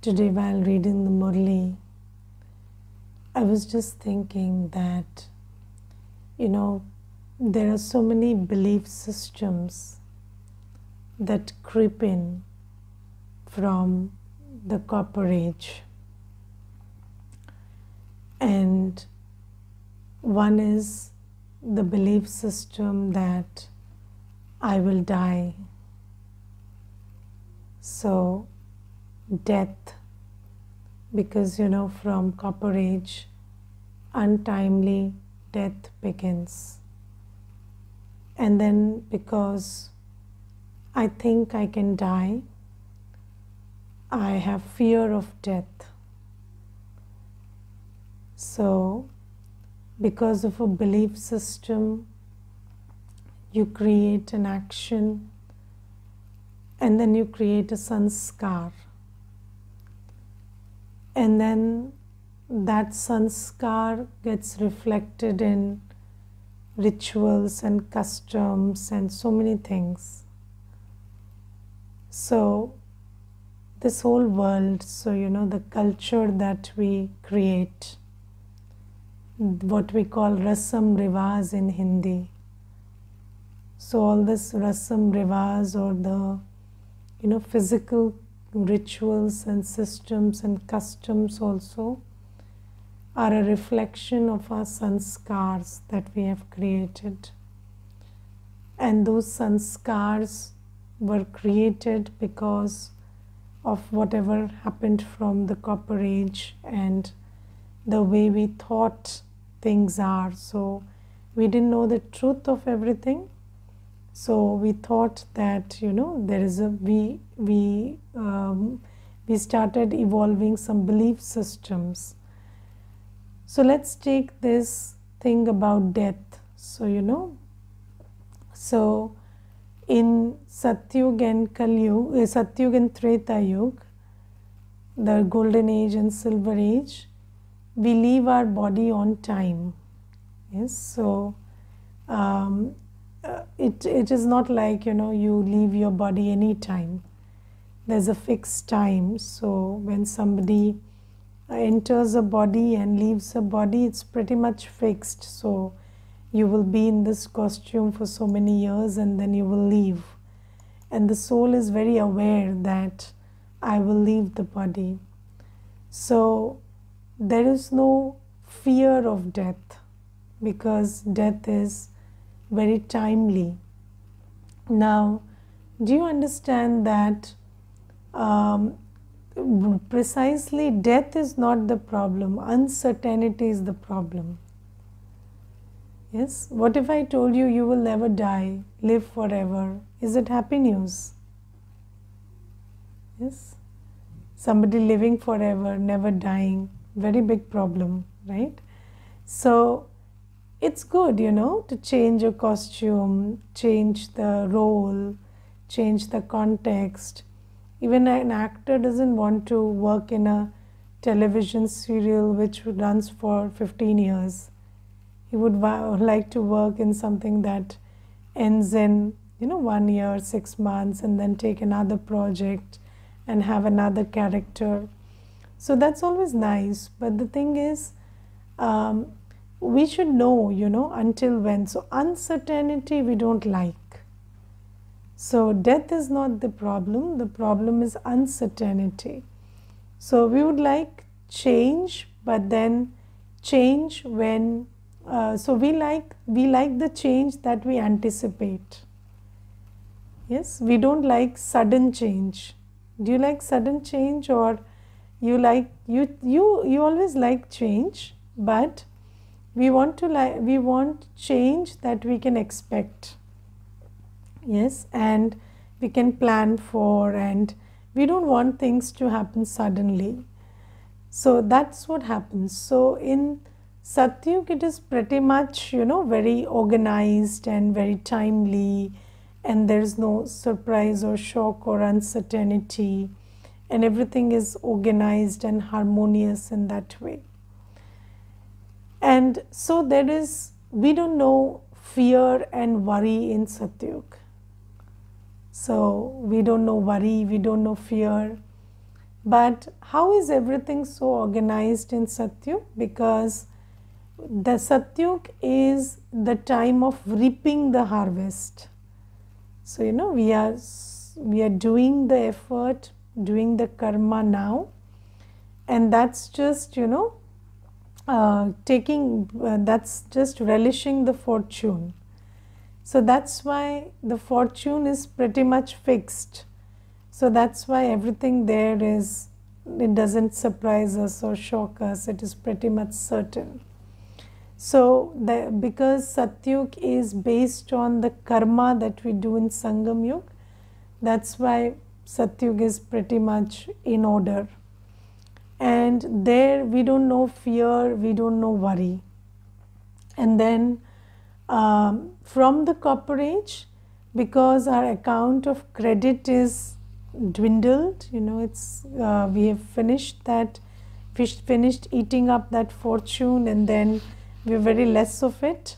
Today, while reading the Murli, I was just thinking that, there are so many belief systems that creep in from the Copper Age. And one is the belief system that I will die. So, death, because from Copper Age, untimely death begins. And then because I think I can die, I have fear of death. So, because of a belief system, you create an action and then you create a sanskar. And then that sanskar gets reflected in rituals and customs and so many things. So, this whole world, the culture that we create, what we call rasam rivaz in Hindi. So all this rasam rivaz, or the physical rituals and systems and customs also are a reflection of our sanskars that we have created. And those sanskars were created because of whatever happened from the Copper Age and the way we thought things are. So we didn't know the truth of everything. So we thought that there is a we started evolving some belief systems. So let's take this thing about death. So so in Satyug and Kalyug, Satyug and Treta Yuga, the Golden Age and Silver Age, we leave our body on time. Yes, so it is not like you leave your body anytime. There's a fixed time. So when somebody enters a body and leaves a body, it's pretty much fixed. So you will be in this costume for so many years and then you will leave. And the soul is very aware that I will leave the body. So there is no fear of death because death is very timely. Now, do you understand that precisely death is not the problem, uncertainty is the problem? Yes, what if I told you you will never die, live forever? Is it happy news? Yes, somebody living forever, never dying, very big problem, right? So it's good, to change your costume, change the role, change the context. Even an actor doesn't want to work in a television serial which runs for 15 years. He would like to work in something that ends in, 1 year, 6 months, and then take another project and have another character. So that's always nice. But the thing is, we should know, until when. So uncertainty we don't like. So death is not the problem is uncertainty. So we would like change, but then change when, so we like the change that we anticipate. Yes, we don't like sudden change. Do you like sudden change, or you always like change, but we want change that we can expect. Yes, and we can plan for, and we don't want things to happen suddenly. So that's what happens. So in Satyug, it is pretty much, very organized and very timely, and there's no surprise or shock or uncertainty, and everything is organized and harmonious in that way. And so we don't know fear and worry in Satyug. So we don't know worry, we don't know fear. But how is everything so organized in Satyug? Because the Satyug is the time of reaping the harvest. So, we are doing the effort, doing the karma now, and that's just, that's just relishing the fortune. So that's why the fortune is pretty much fixed. So that's why everything there is, it doesn't surprise us or shock us, it is pretty much certain. So because Satyug is based on the karma that we do in Sangam Yuga, that's why Satyug is pretty much in order. And there we don't know fear, we don't know worry. And then from the Copper Age, because our account of credit is dwindled, it's we have finished that, finished eating up that fortune, and then we're very less of it.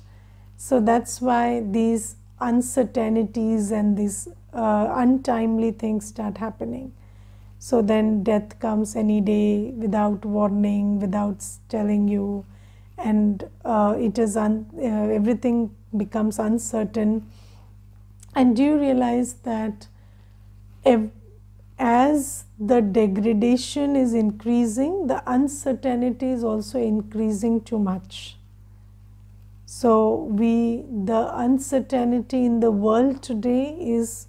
So that's why these uncertainties and these untimely things start happening. So then death comes any day without warning, without telling you, and it is everything becomes uncertain. And do you realize that as the degradation is increasing, the uncertainty is also increasing too much. So the uncertainty in the world today is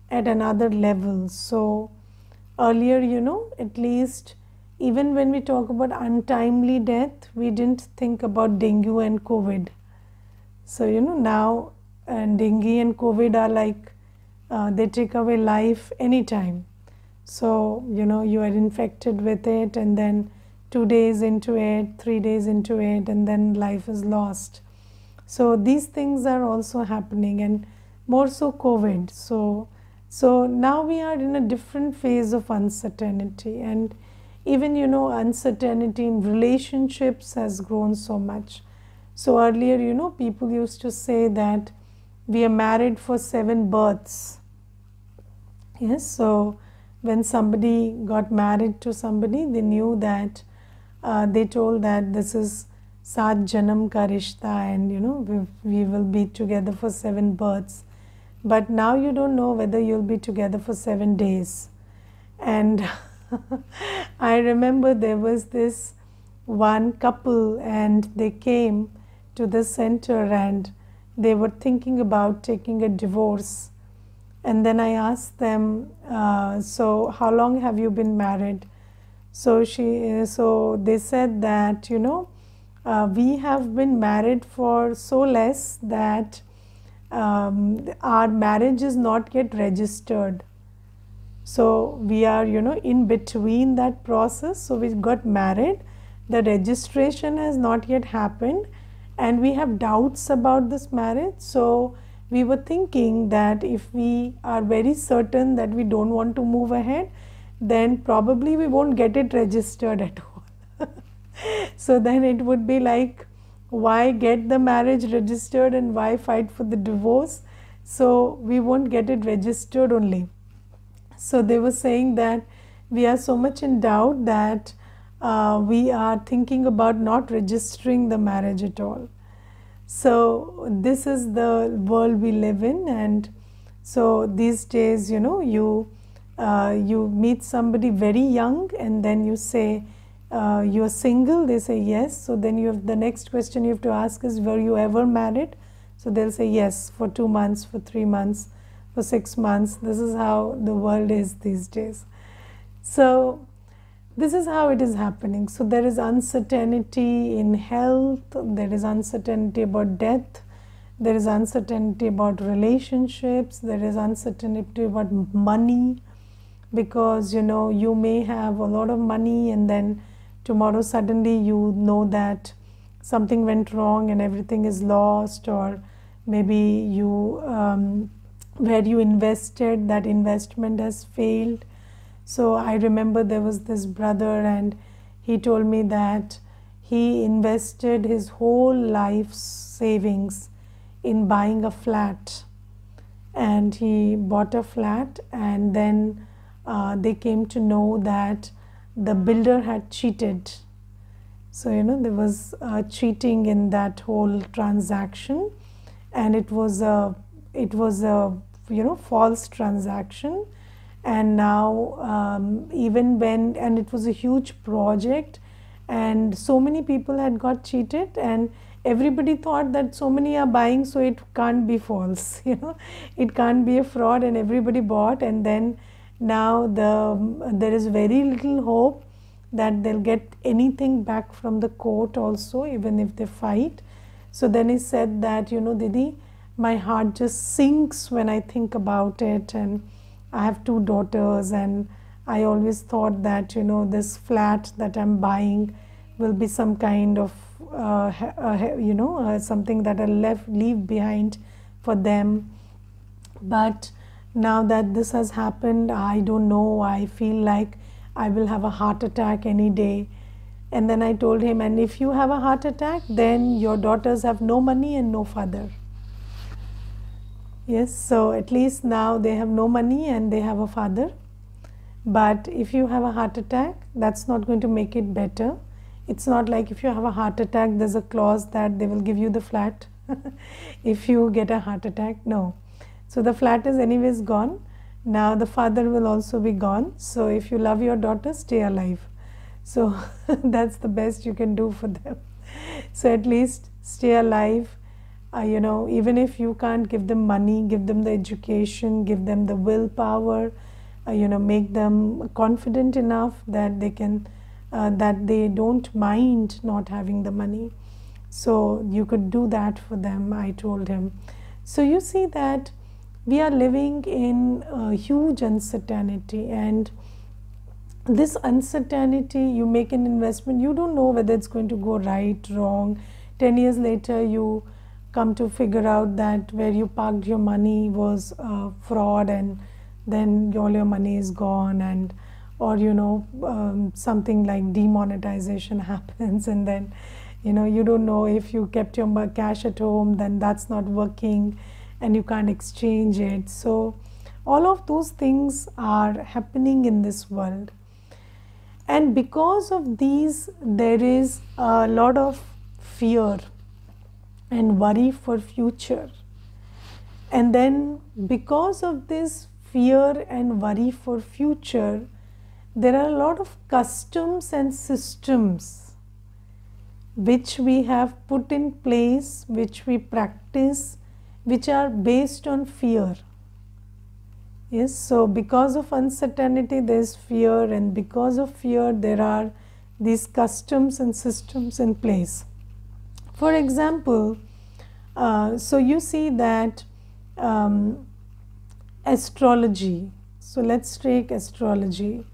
at another level. So earlier, at least even when we talk about untimely death, we didn't think about dengue and COVID. So, now dengue and COVID are like, they take away life anytime. So, you are infected with it, and then 2 days into it, 3 days into it, and then life is lost. So these things are also happening, and more so COVID. So now we are in a different phase of uncertainty, and even uncertainty in relationships has grown so much. So earlier, people used to say that we are married for 7 births. Yes, so when somebody got married to somebody, they knew that they told that this is Saat Janam Ka Rishta, and we will be together for 7 births. But now you don't know whether you'll be together for 7 days. And I remember there was this one couple, and they came to the center and they were thinking about taking a divorce. And then I asked them, so how long have you been married? So they said that, we have been married for so less that our marriage is not yet registered. So we are, in between that process. So we got married, the registration has not yet happened, and we have doubts about this marriage. So we were thinking that if we are very certain that we don't want to move ahead, then probably we won't get it registered at all. So then it would be like, why get the marriage registered and why fight for the divorce? So we won't get it registered only. So they were saying that we are so much in doubt that we are thinking about not registering the marriage at all. So this is the world we live in. And so these days, you meet somebody very young, and then you say, you're single, they say yes. So then you have the next question you have to ask is, were you ever married? So they'll say yes, for 2 months, for 3 months, for 6 months. This is how the world is these days. So this is how it is happening. So there is uncertainty in health, there is uncertainty about death, there is uncertainty about relationships, there is uncertainty about money, because you may have a lot of money, and then tomorrow suddenly you know that something went wrong and everything is lost, or maybe you where you invested, that investment has failed. So I remember there was this brother, and he told me that he invested his whole life's savings in buying a flat, and he bought a flat, and then they came to know that the builder had cheated. So, there was cheating in that whole transaction, and it was a false transaction. And now even when, and it was a huge project, and so many people had got cheated, and everybody thought that so many are buying, so it can't be false, it can't be a fraud, and everybody bought. And then now there is very little hope that they'll get anything back from the court also, even if they fight. So then he said that, Didi, my heart just sinks when I think about it, and I have 2 daughters, and I always thought that, this flat that I'm buying will be some kind of something that I'll leave behind for them. But now that this has happened, I don't know, I feel like I will have a heart attack any day. And then I told him, and if you have a heart attack, then your daughters have no money and no father. Yes, so at least now they have no money and they have a father. But if you have a heart attack, that's not going to make it better. It's not like if you have a heart attack, there's a clause that they will give you the flat if you get a heart attack. No. So the flat is anyways gone. Now the father will also be gone. So if you love your daughter, stay alive. So that's the best you can do for them. So at least stay alive. Even if you can't give them money, give them the education, give them the willpower, make them confident enough that they can, that they don't mind not having the money. So you could do that for them, I told him. So you see that we are living in a huge uncertainty, and this uncertainty, you make an investment, you don't know whether it's going to go right, wrong. 10 years later, you come to figure out that where you parked your money was fraud, and then all your money is gone, and or something like demonetization happens, and then you don't know if you kept your cash at home, then that's not working and you can't exchange it. So all of those things are happening in this world, and because of these there is a lot of fear and worry for future. And then because of this fear and worry for future, there are a lot of customs and systems which we have put in place, which we practice, which are based on fear. Yes, so because of uncertainty there is fear, and because of fear there are these customs and systems in place. For example, so you see that astrology. So let's take astrology.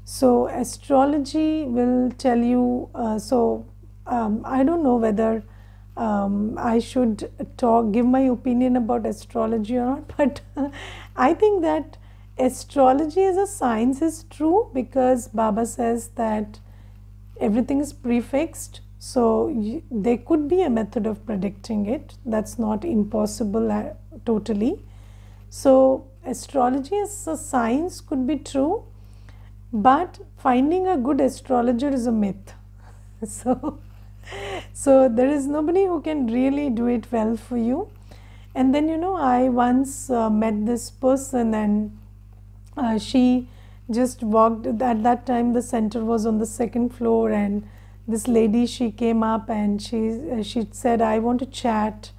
So astrology will tell you, I don't know whether I should give my opinion about astrology or not, but I think that astrology as a science is true, because Baba says that everything is prefixed. So there could be a method of predicting it. That's not impossible totally. So astrology as a science could be true, but finding a good astrologer is a myth. So there is nobody who can really do it well for you. And then I once met this person, and she just walked. At that time the center was on the 2nd floor, and this lady, she came up and she said, I want to chat.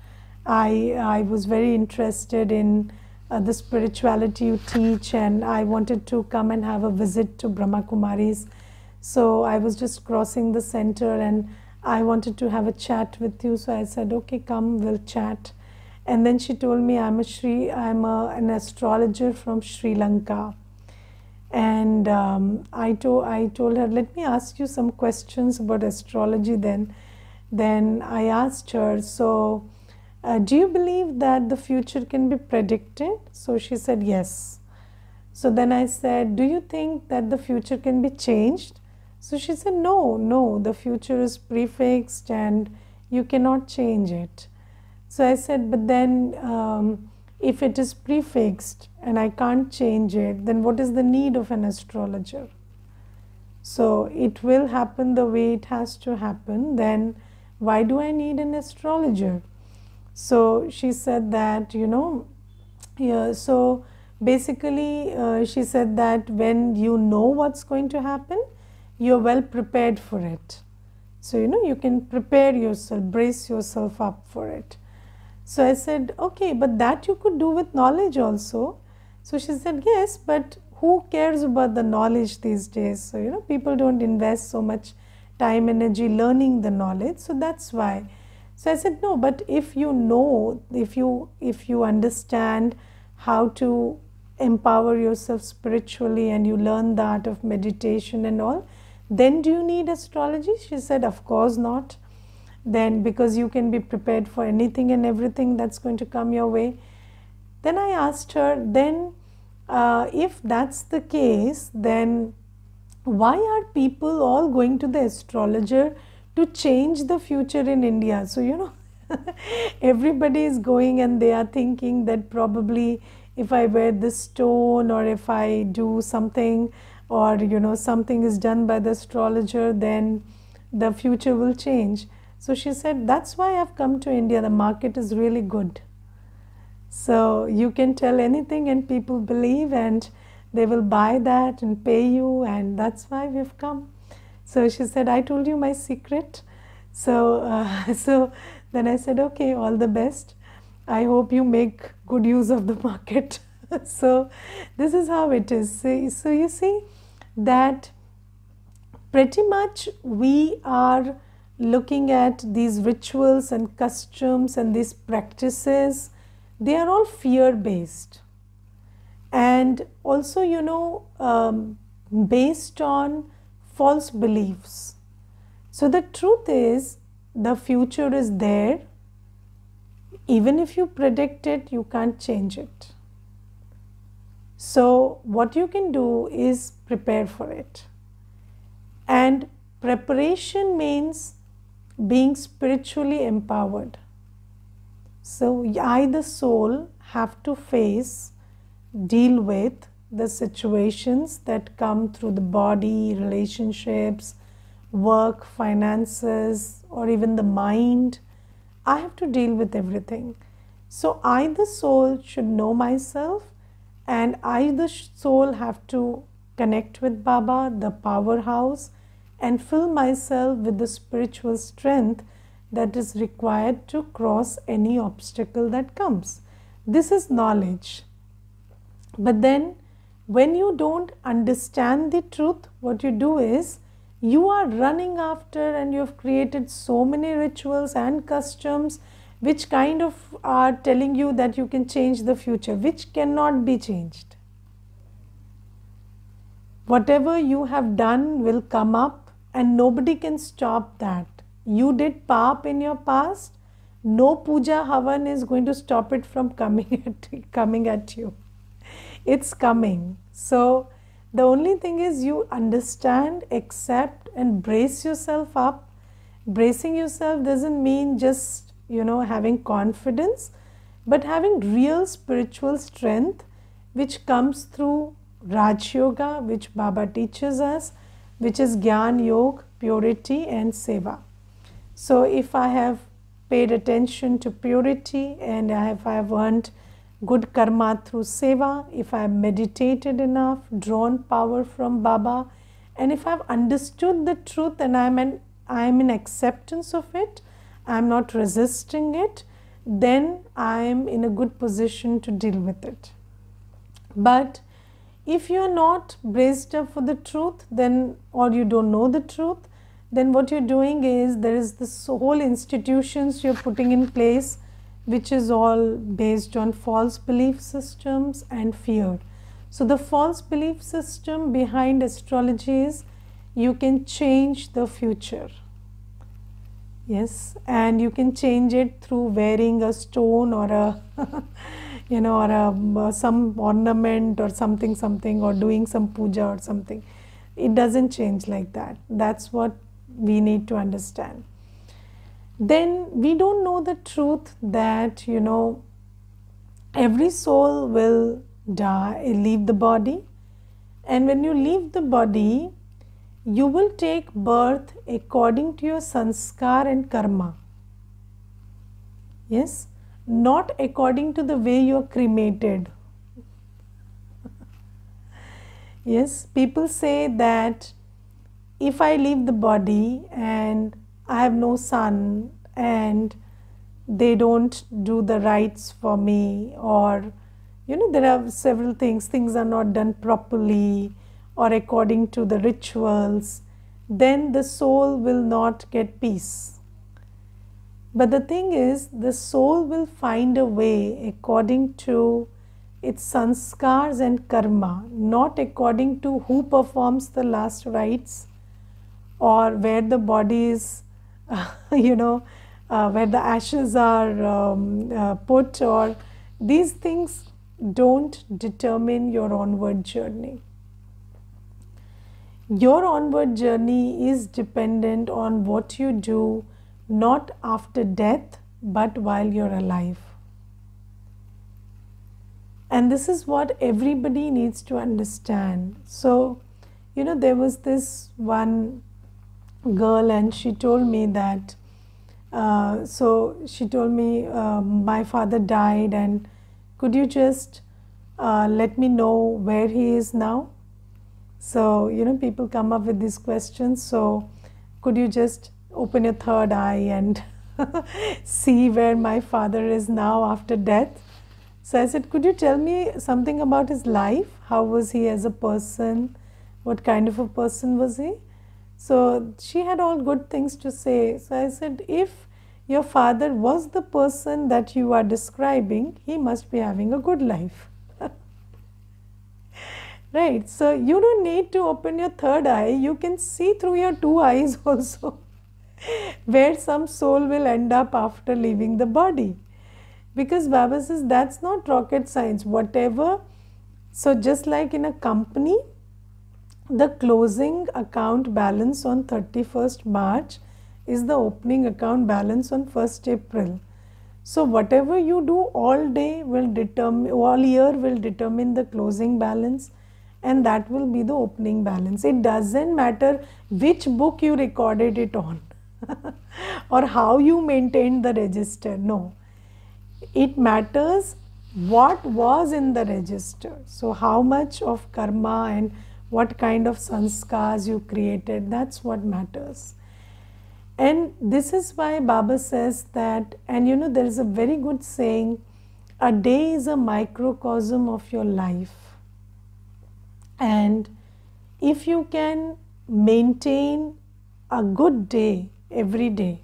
I was very interested in the spirituality you teach, and I wanted to come and have a visit to Brahma Kumaris. So I was just crossing the center and I wanted to have a chat with you. So I said, okay, come, we'll chat. And then she told me, I'm an astrologer from Sri Lanka. And I told her, let me ask you some questions about astrology then. Then I asked her, so do you believe that the future can be predicted? So she said, yes. So then I said, do you think that the future can be changed? So she said, no, the future is prefixed and you cannot change it. So I said, but then if it is prefixed and I can't change it, then what is the need of an astrologer? so it will happen the way it has to happen, then why do I need an astrologer? So she said that, yeah, so basically she said that when you know what's going to happen, you're well prepared for it. So, you can prepare yourself, brace yourself up for it. So I said, okay, but that you could do with knowledge also. So she said, yes, but who cares about the knowledge these days? So, people don't invest so much time, energy learning the knowledge. So that's why. So I said, no, but if you know, if you understand how to empower yourself spiritually and you learn the art of meditation and all, then do you need astrology? She said, of course not. Then because you can be prepared for anything and everything that's going to come your way. Then I asked her, then if that's the case, then why are people all going to the astrologer to change the future in India? So, everybody is going and they are thinking that probably if I wear this stone or if I do something or, something is done by the astrologer, then the future will change. So she said, that's why I've come to India. The market is really good. So you can tell anything and people believe and they will buy that and pay you, and that's why we've come. So she said, I told you my secret. So, so then I said, okay, all the best. I hope you make good use of the market. So this is how it is. So you see that pretty much we are looking at these rituals and customs and these practices. They are all fear-based. And also, based on false beliefs. So the truth is, the future is there. Even if you predict it, you can't change it. So what you can do is prepare for it. And preparation means being spiritually empowered. So I, the soul, have to deal with the situations that come through the body, relationships, work, finances, or even the mind. I have to deal with everything. So I, the soul, should know myself, and I, the soul, have to connect with Baba, the powerhouse, and fill myself with the spiritual strength that is required to cross any obstacle that comes. This is knowledge. But then when you don't understand the truth, what you do is you are running after, and you have created so many rituals and customs which kind of are telling you that you can change the future, which cannot be changed. Whatever you have done will come up and nobody can stop that. You did paap in your past, no puja havan is going to stop it from coming at you. It's coming. So the only thing is you understand, accept, and brace yourself up. Bracing yourself doesn't mean just, having confidence, but having real spiritual strength, which comes through Raj Yoga, which Baba teaches us, which is Gyan Yoga, purity, and Seva. So if I have paid attention to purity, and if I have earned good karma through Seva, if I have meditated enough, drawn power from Baba, and if I have understood the truth and I am in acceptance of it, I am not resisting it, then I am in a good position to deal with it. But if you are not braced up for the truth, then, or you don't know the truth, then what you're doing is there is this whole institutions you're putting in place, which is all based on false belief systems and fear. So the false belief system behind astrology is you can change the future. Yes, and you can change it through wearing a stone or a or some ornament or something, or doing some puja or something. It doesn't change like that. That's what we need to understand. Then we don't know the truth that, every soul will die, leave the body. And when you leave the body, you will take birth according to your sanskar and karma. Yes, not according to the way you are cremated. Yes, people say that if I leave the body and I have no son and they don't do the rites for me, or there are several things are not done properly or according to the rituals, then the soul will not get peace. But the thing is, the soul will find a way according to its sanskars and karma, not according to who performs the last rites or where the body is, where the ashes are put, or these things don't determine your onward journey. Your onward journey is dependent on what you do, not after death, but while you're alive. And this is what everybody needs to understand. So, there was this one girl and she told me that, my father died and could you just let me know where he is now? So, people come up with these questions. So, could you just open your third eye and see where my father is now after death? So I said, could you tell me something about his life? How was he as a person? What kind of a person was he? So she had all good things to say. So I said, if your father was the person that you are describing, he must be having a good life. Right? So you don't need to open your third eye. You can see through your two eyes also where some soul will end up after leaving the body. Because Baba says that's not rocket science. Whatever, so just like in a company, the closing account balance on 31st March is the opening account balance on 1st April. So whatever you do all day will determine, all year will determine the closing balance, and that will be the opening balance. It doesn't matter which book you recorded it on or how you maintained the register. No. It matters what was in the register. So how much of karma and what kind of sanskars you created, that's what matters. And this is why Baba says that, and there is a very good saying, a day is a microcosm of your life. And if you can maintain a good day every day,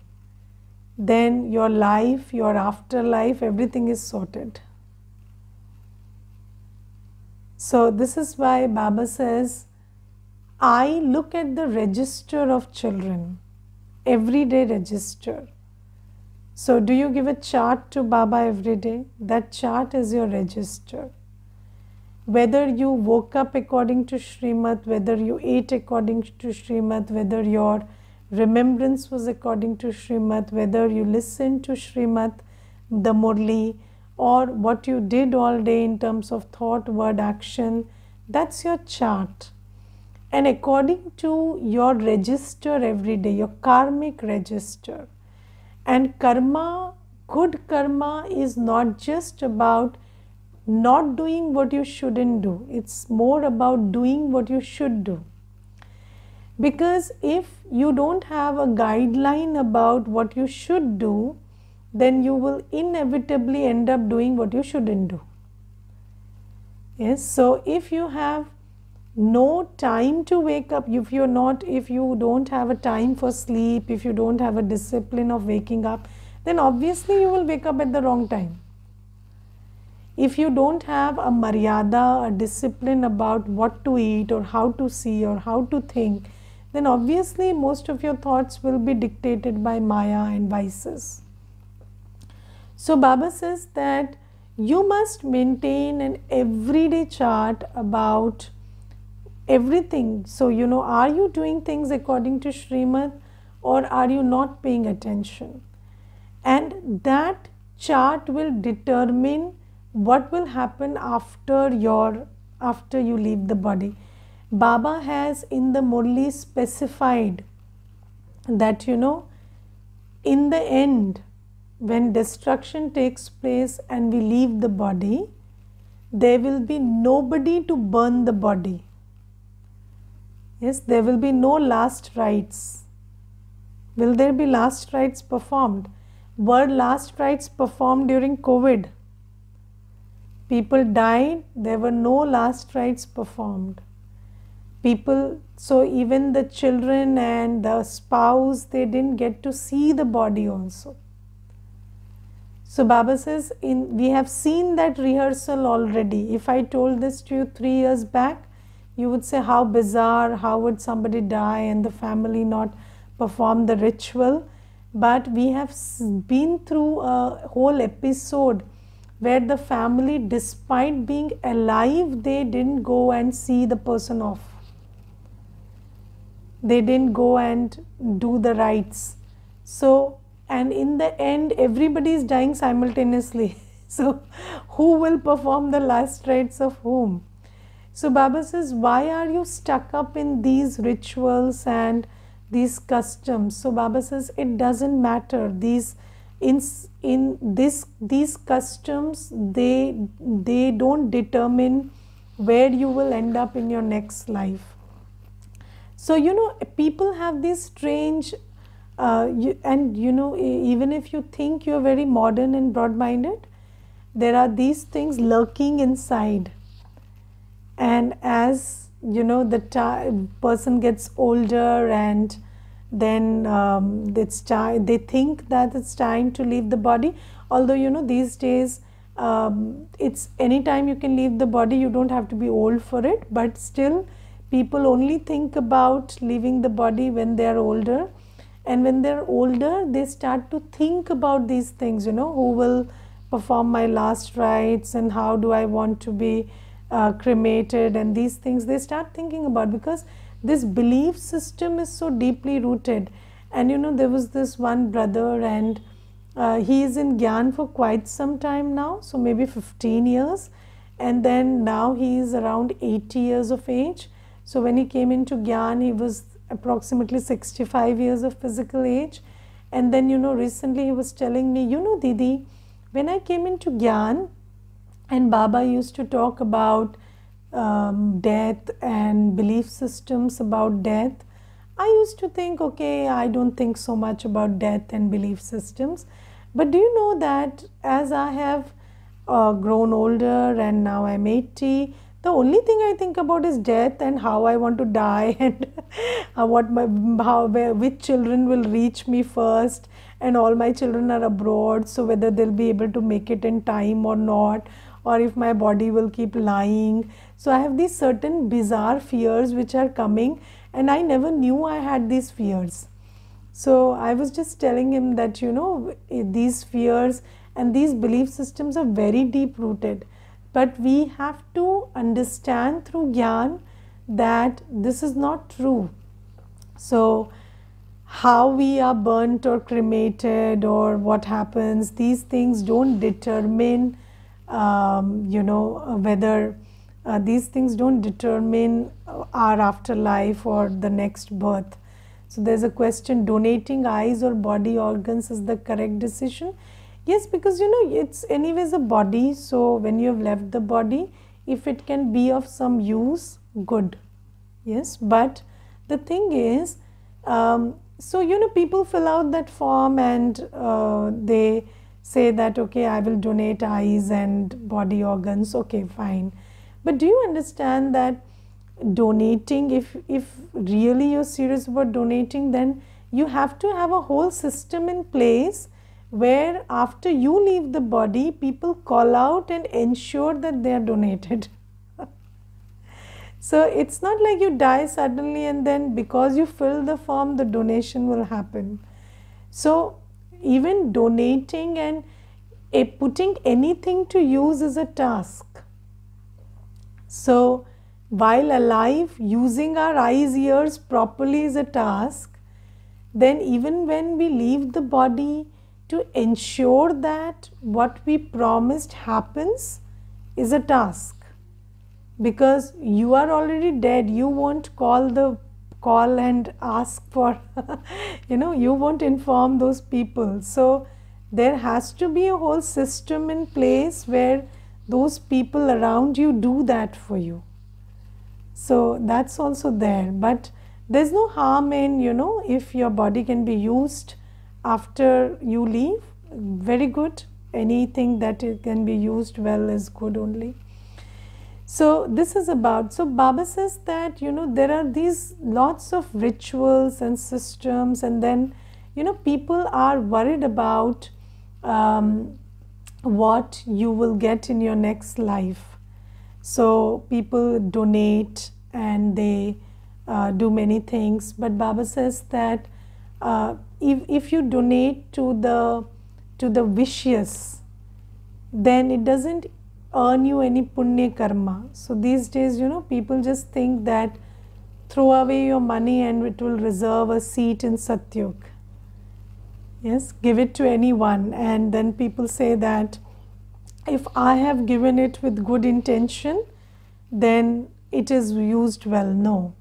then your life, your afterlife, everything is sorted. So this is why Baba says, I look at the register of children, everyday register. So do you give a chart to Baba every day? That chart is your register. Whether you woke up according to Srimad, whether you ate according to Srimad, whether your remembrance was according to Srimad, whether you listened to Srimad, the Murli, or what you did all day in terms of thought, word, action, that's your chart. And according to your register every day, your karmic register. And karma, good karma is not just about not doing what you shouldn't do. It's more about doing what you should do. Because if you don't have a guideline about what you should do, then you will inevitably end up doing what you shouldn't do. Yes, so if you have no time to wake up, if you don't have a time for sleep, if you don't have a discipline of waking up, then obviously you will wake up at the wrong time. If you don't have a maryada, a discipline about what to eat or how to see or how to think, then obviously most of your thoughts will be dictated by Maya and vices. So Baba says that you must maintain an everyday chart about everything. So, are you doing things according to Srimad or are you not paying attention? And that chart will determine what will happen after you leave the body. Baba has in the Murli specified that, you know, in the end, when destruction takes place and we leave the body, there will be nobody to burn the body. Yes, there will be no last rites. Will there be last rites performed? Were last rites performed during COVID? People died, there were no last rites performed. People, so even the children and the spouse, they didn't get to see the body also. So Baba says, we have seen that rehearsal already. If I told this to you 3 years back, you would say, how bizarre, how would somebody die and the family not perform the ritual? But we have been through a whole episode where the family, despite being alive, they didn't go and see the person off. They didn't go and do the rites. So, and in the end, everybody is dying simultaneously. So, who will perform the last rites of whom? So, Baba says, why are you stuck up in these rituals and these customs? So, Baba says, it doesn't matter. These customs, they don't determine where you will end up in your next life. So, you know, people have these strange, and you know, even if you think you're very modern and broad-minded, there are these things lurking inside. And as, you know, the person gets older and then they think that it's time to leave the body. Although, you know, these days, it's anytime you can leave the body, you don't have to be old for it, but still, people only think about leaving the body when they are older. And when they're older, they start to think about these things, you know, who will perform my last rites and how do I want to be cremated, and these things they start thinking about, because this belief system is so deeply rooted. And you know, there was this one brother, and he is in Gyan for quite some time now, so maybe 15 years, and then now he is around 80 years of age. So when he came into Gyan, he was approximately 65 years of physical age. And then, you know, recently he was telling me, you know, Didi, when I came into Gyan and Baba used to talk about death and belief systems about death, I used to think, okay, I don't think so much about death and belief systems. But do you know that as I have grown older and now I'm 80, the only thing I think about is death and how I want to die and which children will reach me first, and all my children are abroad, so whether they'll be able to make it in time or not, or if my body will keep lying. So I have these certain bizarre fears which are coming, and I never knew I had these fears. So I was just telling him that, you know, these fears and these belief systems are very deep rooted. But we have to understand through Gyan that this is not true. So, how we are burnt or cremated or what happens, these things don't determine, you know, whether these things don't determine our afterlife or the next birth. So, there's a question, donating eyes or body organs is the correct decision? Yes, because you know, it's anyways a body, so when you have left the body, if it can be of some use, good. Yes, but the thing is, so you know, people fill out that form and they say that, okay, I will donate eyes and body organs, okay, fine. But do you understand that donating, if really you're serious about donating, then you have to have a whole system in place where after you leave the body, people call out and ensure that they are donated. So it's not like you die suddenly and then because you fill the form, the donation will happen. So even donating and putting anything to use is a task. So while alive, using our eyes, ears properly is a task. Then even when we leave the body, to ensure that what we promised happens is a task. because you are already dead. You won't call and ask for you won't inform those people. So there has to be a whole system in place where those people around you do that for you. So that's also there. But there's no harm in, if your body can be used after you leave, very good. Anything that it can be used well is good only. So this is about, so Baba says that, there are these lots of rituals and systems, and then, people are worried about what you will get in your next life. So people donate and they do many things, but Baba says that if you donate to the vicious, then it doesn't earn you any punya karma. So these days, people just think that throw away your money and it will reserve a seat in Satyug. Yes, give it to anyone, and then people say that if I have given it with good intention, then it is used well. No.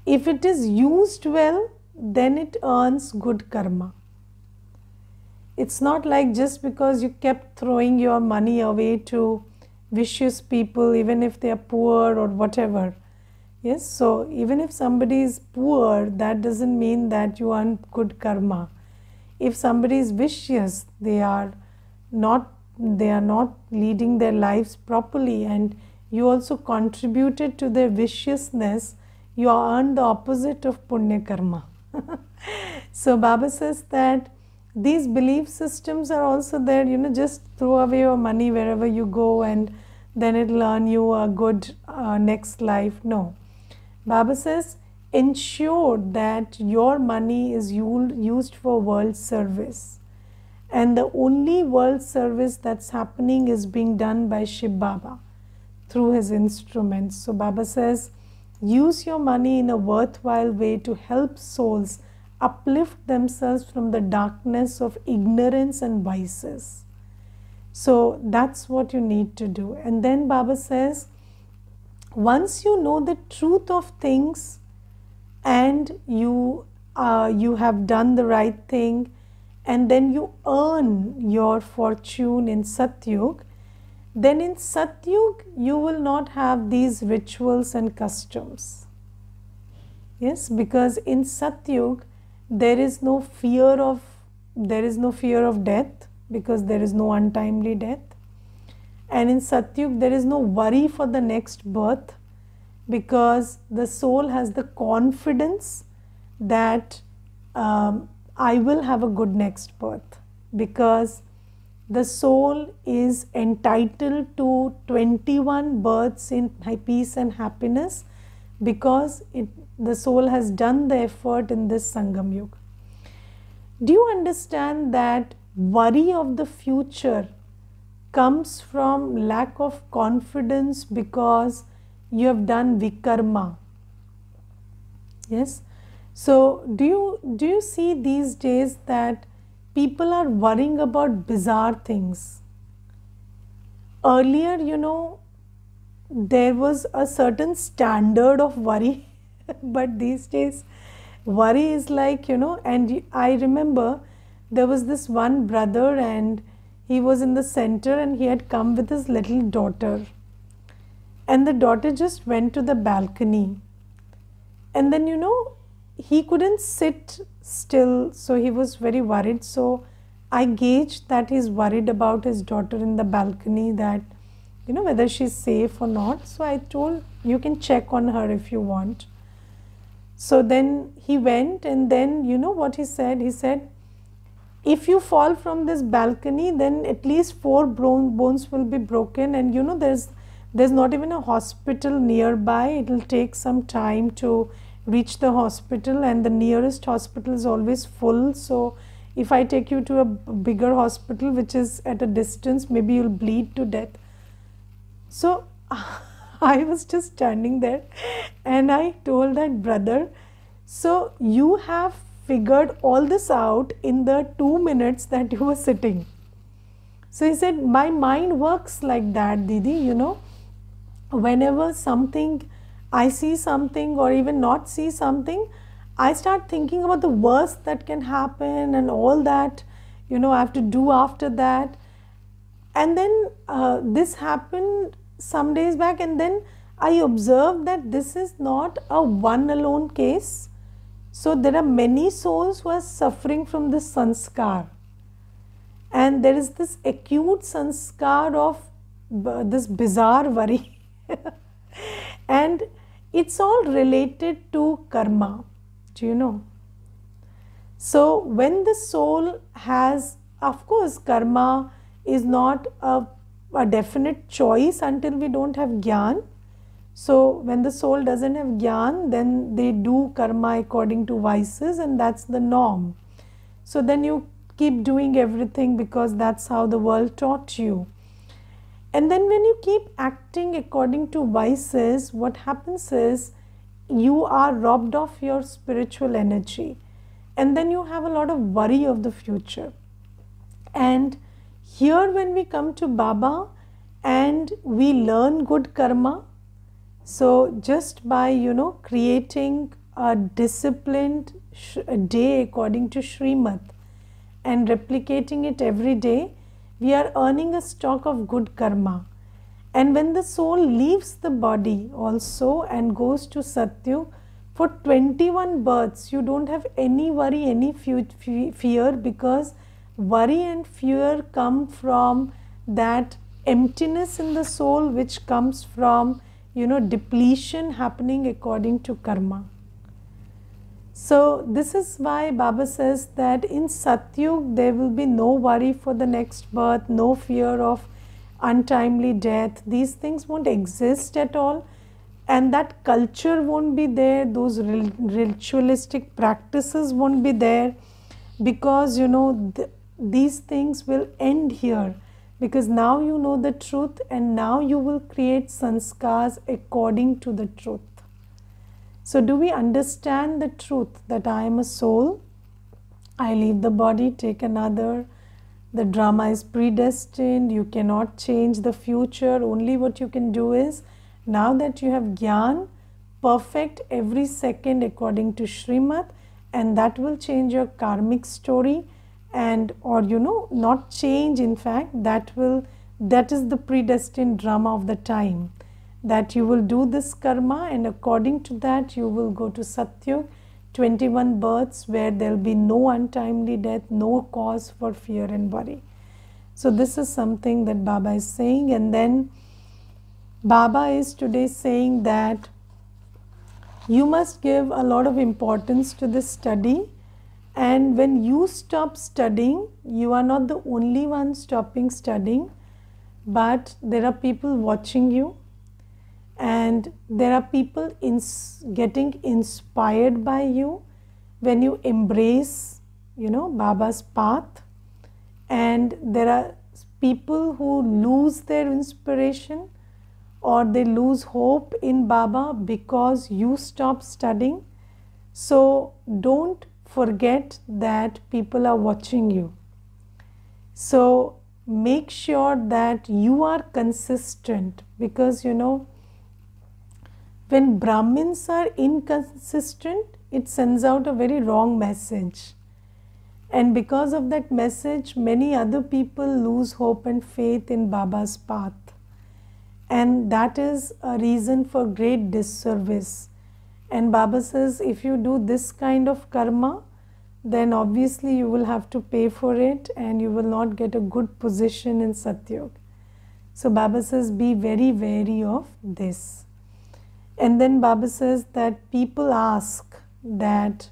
If it is used well, then it earns good karma. It's not like just because you kept throwing your money away to vicious people, even if they are poor or whatever. Yes, so even if somebody is poor, that doesn't mean that you earn good karma. If somebody is vicious, they are not leading their lives properly, and you also contributed to their viciousness, you earn the opposite of punya karma. So Baba says that these belief systems are also there, just throw away your money wherever you go and then it'll earn you a good next life. No. Baba says, ensure that your money is used for world service. And the only world service that's happening is being done by Shiv Baba through his instruments. So Baba says, use your money in a worthwhile way to help souls uplift themselves from the darkness of ignorance and vices. So that's what you need to do. And then Baba says, once you know the truth of things and you have done the right thing, and then you earn your fortune in Satyug, then in Satyug you will not have these rituals and customs. Yes, because in Satyug there is no fear of death, because there is no untimely death. And in Satyug there is no worry for the next birth, because the soul has the confidence that I will have a good next birth, because the soul is entitled to 21 births in peace and happiness, because the soul has done the effort in this Sangam Yuga. Do you understand that worry of the future comes from lack of confidence because you have done vikarma? Yes. So do you see these days that people are worrying about bizarre things? Earlier, there was a certain standard of worry, but these days worry is like, and I remember there was this one brother and he was in the center and he had come with his little daughter, and the daughter just went to the balcony, and then he couldn't sit still, so he was very worried. So I gauged that he's worried about his daughter in the balcony, that whether she's safe or not. So I told, you can check on her if you want. So then he went, and then what he said? He said, if you fall from this balcony, then at least 4 bones will be broken, and there's not even a hospital nearby. It will take some time to reach the hospital, and the nearest hospital is always full. So if I take you to a bigger hospital which is at a distance, maybe you'll bleed to death. So I was just standing there and I told that brother, so you have figured all this out in the 2 minutes that you were sitting. So he said, my mind works like that, Didi, whenever I see something or even not see something, I start thinking about the worst that can happen and all that, I have to do after that. And then this happened some days back, and then I observed that this is not a one alone case. So there are many souls who are suffering from this sanskar. And there is this acute sanskar of this bizarre worry. And it's all related to karma. Do you know? So when the soul has, of course, karma is not a definite choice until we don't have gyan. So when the soul doesn't have gyan, then they do karma according to vices, and that's the norm. So then you keep doing everything because that's how the world taught you. And then when you keep acting according to vices, what happens is you are robbed of your spiritual energy. And then you have a lot of worry of the future. And here when we come to Baba and we learn good karma, so just by, creating a disciplined day according to Srimad and replicating it every day, we are earning a stock of good karma. And when the soul leaves the body also and goes to Satyug, for 21 births, you don't have any worry, any fear, because worry and fear come from that emptiness in the soul, which comes from, depletion happening according to karma. So this is why Baba says that in Satyug there will be no worry for the next birth, no fear of untimely death. These things won't exist at all, and that culture won't be there, those ritualistic practices won't be there, because these things will end here, because now you know the truth and now you will create sanskars according to the truth. So do we understand the truth that I am a soul, I leave the body, take another, the drama is predestined, you cannot change the future, only what you can do is, now that you have Gyan, perfect every second according to Srimad, and that will change your karmic story, and or not change, in fact that is the predestined drama of the time, that you will do this karma, and according to that you will go to Satyug, 21 births where there will be no untimely death, no cause for fear and worry. So this is something that Baba is saying. And then Baba is today saying that you must give a lot of importance to this study, and when you stop studying, you are not the only one stopping studying, but there are people watching you, and there are people getting inspired by you when you embrace, Baba's path. And there are people who lose their inspiration or they lose hope in Baba because you stop studying. So don't forget that people are watching you. So make sure that you are consistent, because when Brahmins are inconsistent, it sends out a very wrong message. And because of that message, many other people lose hope and faith in Baba's path. And that is a reason for great disservice. And Baba says, if you do this kind of karma, then obviously you will have to pay for it and you will not get a good position in Satyug. So Baba says, be very wary of this. And then Baba says that people ask that,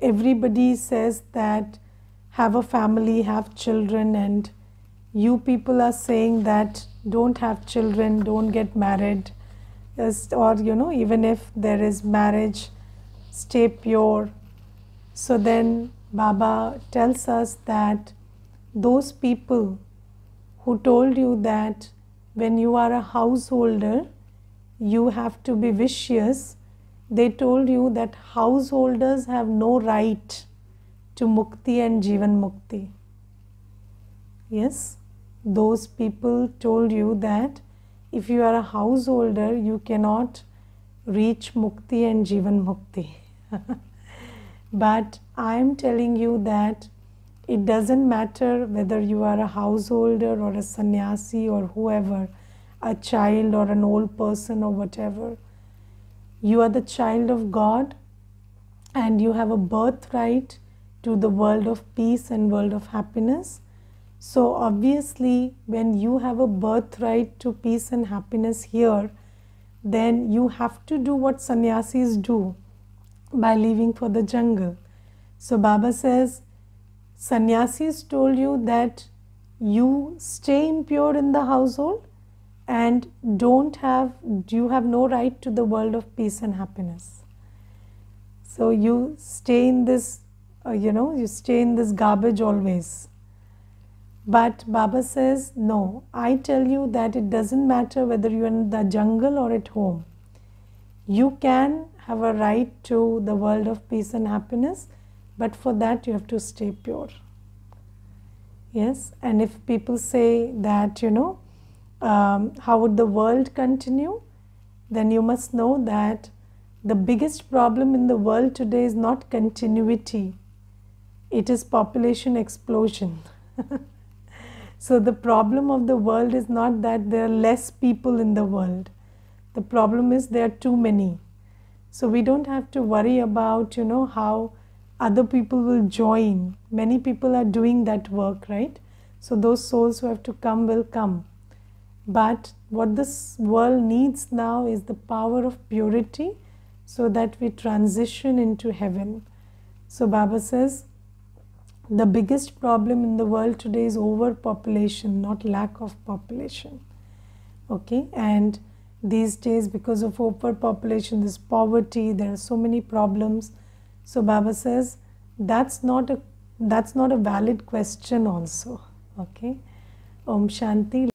everybody says that have a family, have children, and you people are saying that don't have children, don't get married, or even if there is marriage, stay pure. So then Baba tells us that those people who told you that when you are a householder you have to be vicious, they told you that householders have no right to mukti and jivan mukti. Yes, those people told you that if you are a householder, you cannot reach Mukti and Jivan Mukti. But I am telling you that it doesn't matter whether you are a householder or a sannyasi or whoever, a child or an old person or whatever. You are the child of God and you have a birthright to the world of peace and world of happiness. So obviously, when you have a birthright to peace and happiness here, then you have to do what sannyasis do by leaving for the jungle. So Baba says, sannyasis told you that you stay impure in the household and you have no right to the world of peace and happiness. So you stay in this, you stay in this garbage always. But Baba says, no, I tell you that it doesn't matter whether you're in the jungle or at home. You can have a right to the world of peace and happiness, but for that you have to stay pure. Yes, and if people say that, how would the world continue? Then you must know that the biggest problem in the world today is not continuity. It is population explosion. So the problem of the world is not that there are less people in the world. The problem is there are too many. So we don't have to worry about, how other people will join. Many people are doing that work, right? So those souls who have to come will come. But what this world needs now is the power of purity so that we transition into heaven. So Baba says, the biggest problem in the world today is overpopulation, not lack of population. Okay, and these days because of overpopulation, there's poverty, there are so many problems. So Baba says that's not a valid question also. Okay, Om Shanti.